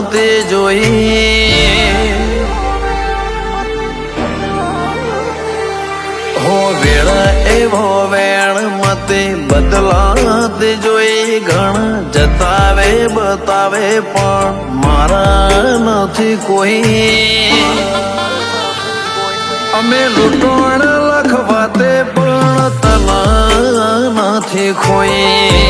તે જોઈ હો વેળા એવો વેણ મતે બદલાત જોઈ ઘણા જતાવે બતાવે પણ મારા નથી કોઈ અમે લૂંટણ લખવાતે પણ તના નથી ખોઈ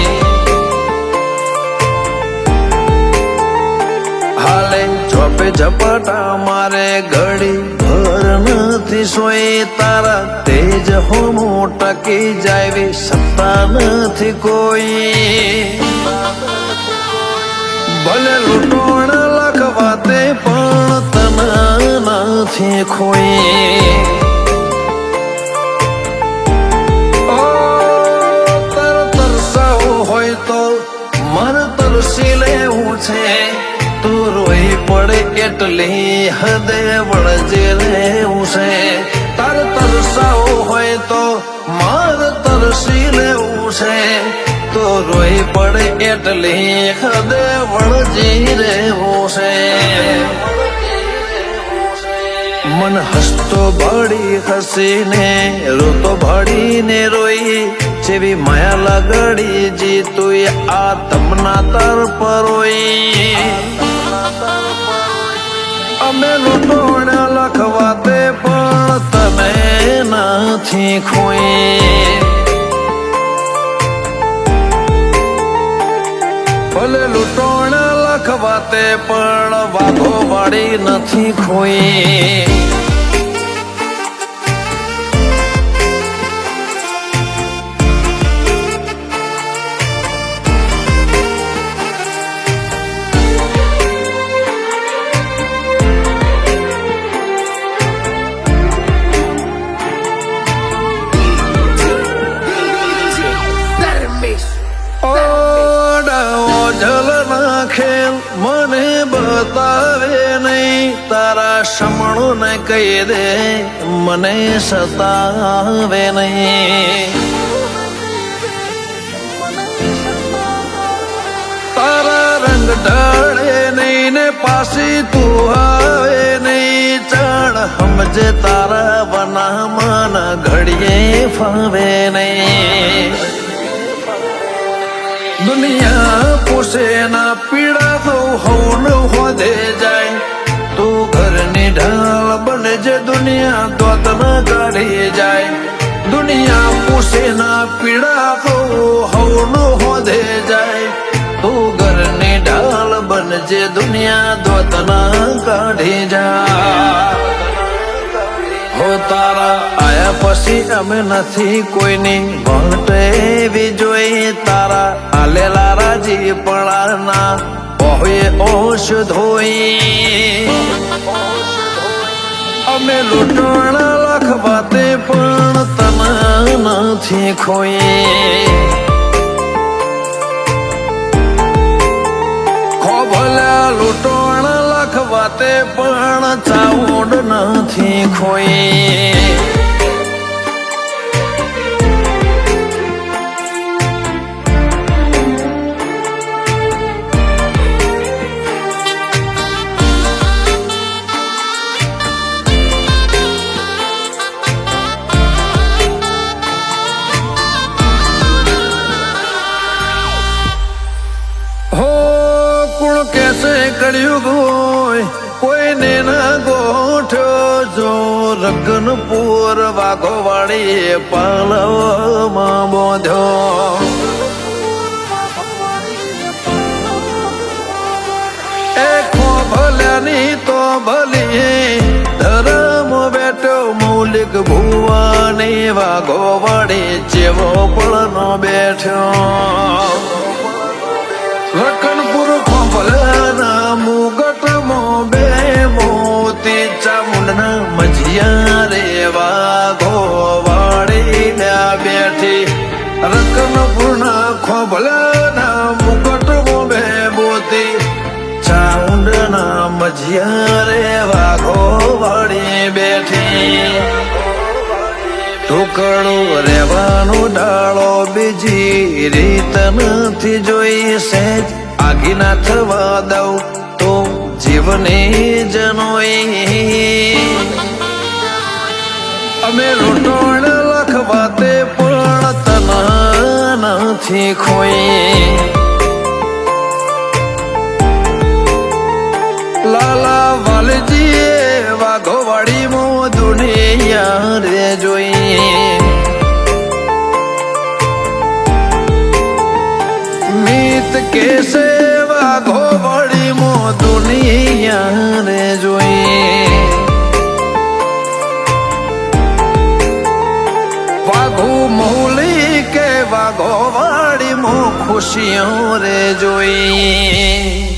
હાલે ચોપે ઝપાટા મારે ઘડી ભર નથી સોઈ તારા તેજ હોમો ટકી જાય સત્તા નથી કોઈ ભલે લૂંટણ લખવાતે પણ તના નથી ખોઈ તરસાવો હોય તો મન તરસી લેવું છે તું રોઈ પડે એટલી હદે વળજે રહેવું છે તાર તરસાવો હોય તો માર તરસી લેવું છે તો રોઈ પડે એટલી હદે વળજી રહેવું છે મન હસતો ભળી હસીને રોતો ભળીને રોઈ જેવી માયા લગડી જીતું આ તમના તરફ રોઈ અમે લૂંટણ લખવાતે પણ તમે નથી ખોઈ ભલે લૂંટણ લખવાતે પણ વાઘો વાળી નથી ખોઈ ખેલ મને બતાવે નહીં તારા સમણું ને કહી દે મને સતાવે નહીં તારા રંગ ઢળે નહીં ને પાછી તું આવે નહીં ચાણ સમજે તારા બનામાં ઘડીએ ફાવે નહીં દુનિયા પોસે ના પીડા તો હવન હોદે જાય તું ઘરની ઢાલ બને જે દુનિયા દોત ના કાઢી જાય દુનિયા પોસે ના પીડા તો હવન હોદે જાય તું ઘરની ઢાલ બને જે દુનિયા દોત ના કાઢી જાય હો તારા આયા પછી અમે નથી કોઈની ભણતે એવી જોઈ તારા આલેલા રાજી પળાના ઓહે ઓશ ધોઈ અમે લૂંટણ લખવાતે પણ તના નથી ખોઈ ખો ભલા લૂંટણ લખવાતે પણ ચાઉંડ નથી ખોઈ કળિયુગ હોય કોઈને ના ગોઠ્યો જો રગનપુર વાઘો વાળી પાલવમાં બોધ્યો એ ખો ભલ્યાની તો ભલી ધર્મ બેઠો મૌલિક ભુવાની વાઘો વાળી જેવો પળનો બેઠ્યો રખનપુર ખોભલાના મુગટમાં બે મોતી ચામુંડના મજિયા રે વાઘો વાળી બેઠી રખનપુરના ખોભલાના મુગટમાં બે મોતી ચામુંડના મજિયા રે વાઘો વાળી બેઠી ટુકડું રહેવાનું ડાળો બીજી રીત નથી જોઈ સહેજ આગી ના થવા દઉં નથી ખોઈ લાલા વાલજીએ વાઘોવાડી મો દુનિયા રે જોઈ મીત કેસે વાઘોવાડી મો દુનિયા રે જોઈ વાઘો મૌલી કે વાઘોવાડી મો ખુશીઓ રે જોઈ